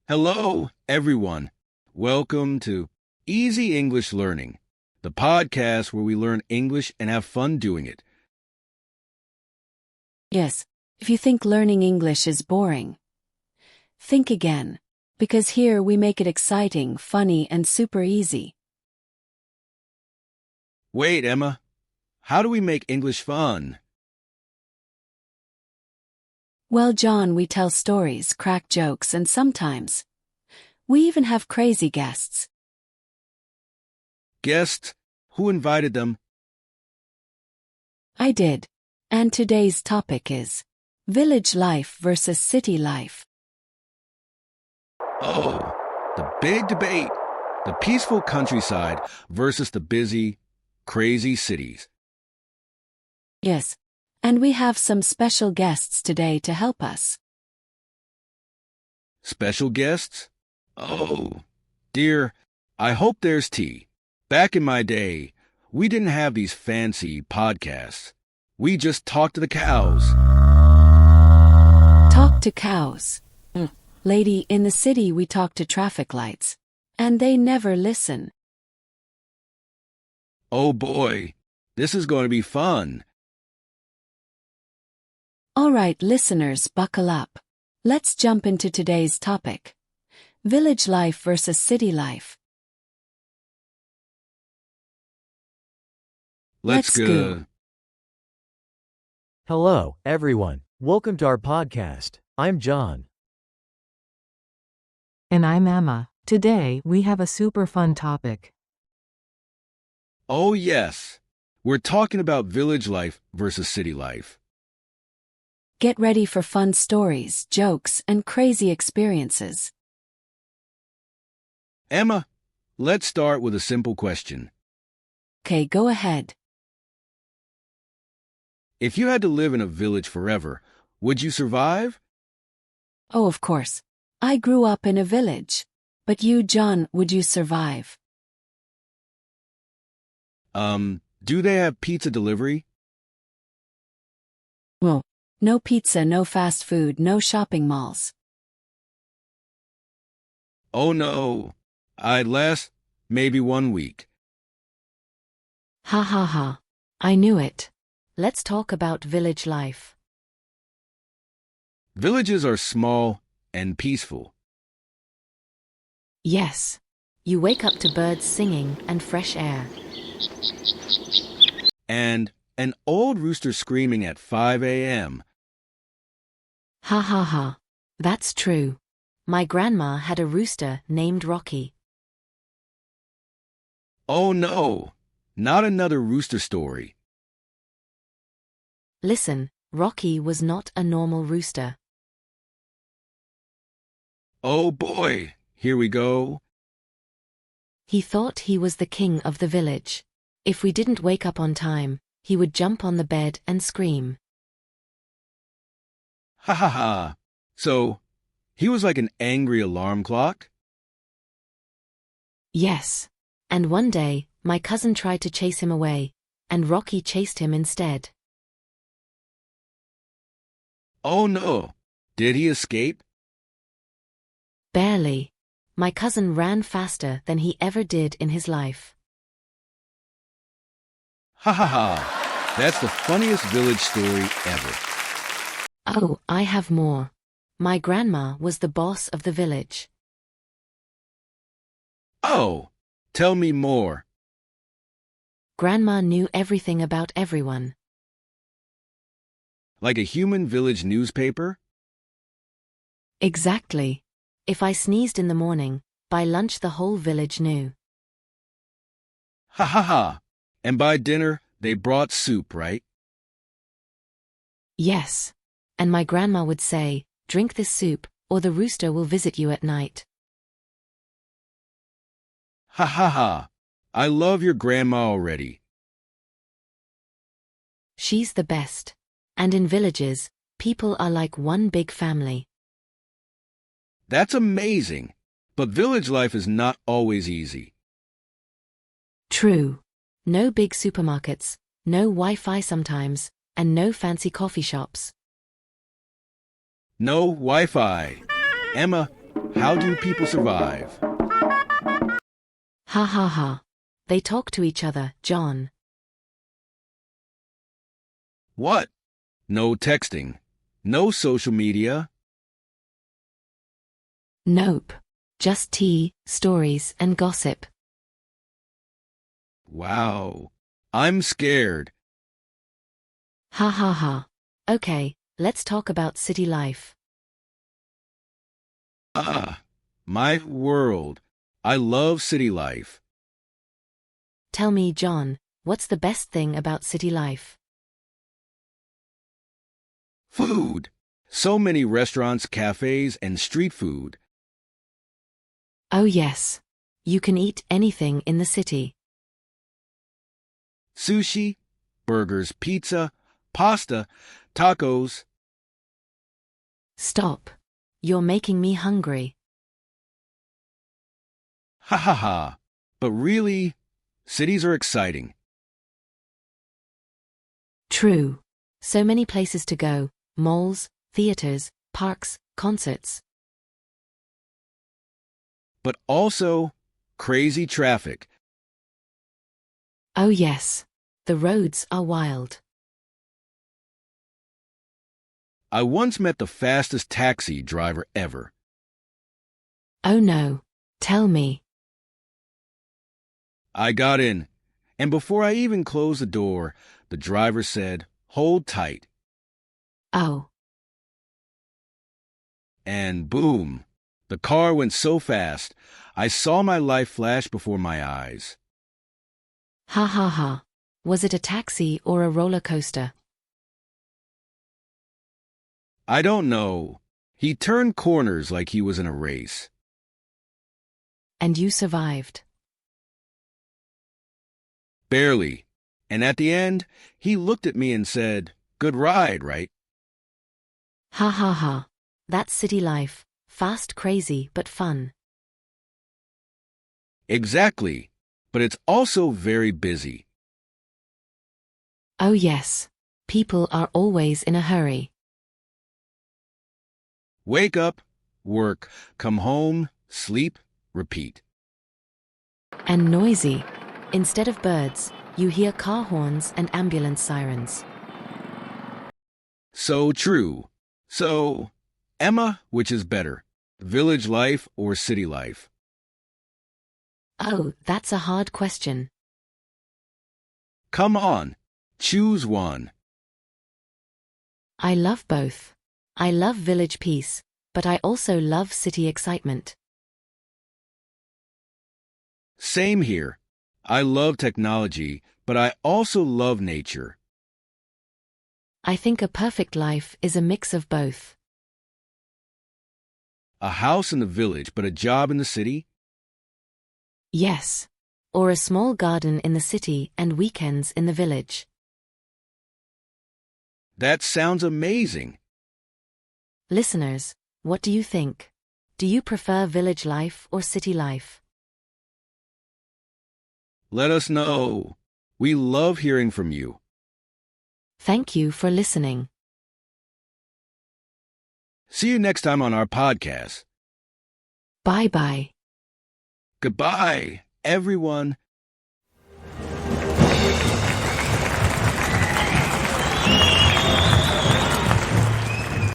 Hello, everyone. Welcome to Easy English Learning, the podcast where we learn English and have fun doing it. Yes, if you think learning English is boring, think again, because here we make it exciting, funny, and super easy. Wait, Emma, how do we make English fun? Well, John, we tell stories, crack jokes, and sometimes we even have crazy guests. Guests? Who invited them? I did. And today's topic is village life versus city life. Oh, the big debate. The peaceful countryside versus the busy, crazy cities. Yes, and we have some special guests today to help us. Special guests? Oh, dear, I hope there's tea. Back in my day, we didn't have these fancy podcasts. We just talked to the cows. Talk to cows. Lady, in the city we talk to traffic lights. And they never listen. Oh boy, this is going to be fun. All right, listeners, buckle up. Let's jump into today's topic. Village life versus city life. Let's go. Hello, everyone. Welcome to our podcast. I'm John. And I'm Emma. Today, we have a super fun topic. Oh yes, we're talking about village life versus city life. Get ready for fun stories, jokes, and crazy experiences. Emma, let's start with a simple question. Okay, go ahead. If you had to live in a village forever, would you survive? Oh, of course. I grew up in a village. But you, John, would you survive? Do they have pizza delivery? Well, no pizza, no fast food, no shopping malls. Oh no, I'd last maybe 1 week. Ha ha ha. I knew it. Let's talk about village life. Villages are small and peaceful. Yes. You wake up to birds singing and fresh air. And an old rooster screaming at 5 a.m. Ha ha ha. That's true. My grandma had a rooster named Rocky. Oh no, not another rooster story. Listen, Rocky was not a normal rooster. Oh boy, here we go. He thought he was the king of the village. If we didn't wake up on time, he would jump on the bed and scream. Ha ha ha. So, he was like an angry alarm clock? Yes. And one day, my cousin tried to chase him away, and Rocky chased him instead. Oh no, did he escape? Barely. My cousin ran faster than he ever did in his life. Ha ha ha. That's the funniest village story ever. Oh, I have more. My grandma was the boss of the village. Oh, tell me more. Grandma knew everything about everyone. Like a human village newspaper? Exactly. If I sneezed in the morning, by lunch the whole village knew. Ha ha ha. And by dinner, they brought soup, right? Yes. And my grandma would say, drink this soup, or the rooster will visit you at night. Ha ha ha. I love your grandma already. She's the best. And in villages, people are like one big family. That's amazing. But village life is not always easy. True. No big supermarkets, no Wi-Fi sometimes, and no fancy coffee shops. No Wi-Fi. Emma, How do people survive? Ha ha ha. They talk to each other, John. What? No texting. No social media. Nope. Just tea, stories, and gossip. Wow. I'm scared. Ha ha ha. Okay, let's talk about city life. Ah, my world. I love city life. Tell me, John, what's the best thing about city life? Food. So many restaurants, cafes, and street food. Oh yes. You can eat anything in the city. Sushi, burgers, pizza, pasta, tacos. Stop. You're making me hungry. Ha ha ha. But really, cities are exciting. True. So many places to go, malls, theaters, parks, concerts. But also, crazy traffic. Oh yes. The roads are wild. I once met the fastest taxi driver ever. Oh no. Tell me. I got in, and before I even closed the door, the driver said, "Hold tight." Oh. And boom, the car went so fast, I saw my life flash before my eyes. Ha ha ha. Was it a taxi or a roller coaster? I don't know. He turned corners like he was in a race. And you survived. Barely. And at the end, he looked at me and said, "Good ride, right?" Ha ha ha. That's city life. Fast, crazy, but fun. Exactly. But it's also very busy. Oh yes. People are always in a hurry. Wake up, work, come home, sleep, repeat. And noisy. Instead of birds, you hear car horns and ambulance sirens. So true. So, Emma, which is better, village life or city life? Oh, that's a hard question. Come on, choose one. I love both. I love village peace, but I also love city excitement. Same here. I love technology, but I also love nature. I think a perfect life is a mix of both. A house in the village, but a job in the city? Yes. Or a small garden in the city and weekends in the village. That sounds amazing. Listeners, what do you think? Do you prefer village life or city life? Let us know. We love hearing from you. Thank you for listening. See you next time on our podcast. Bye bye. Goodbye, everyone.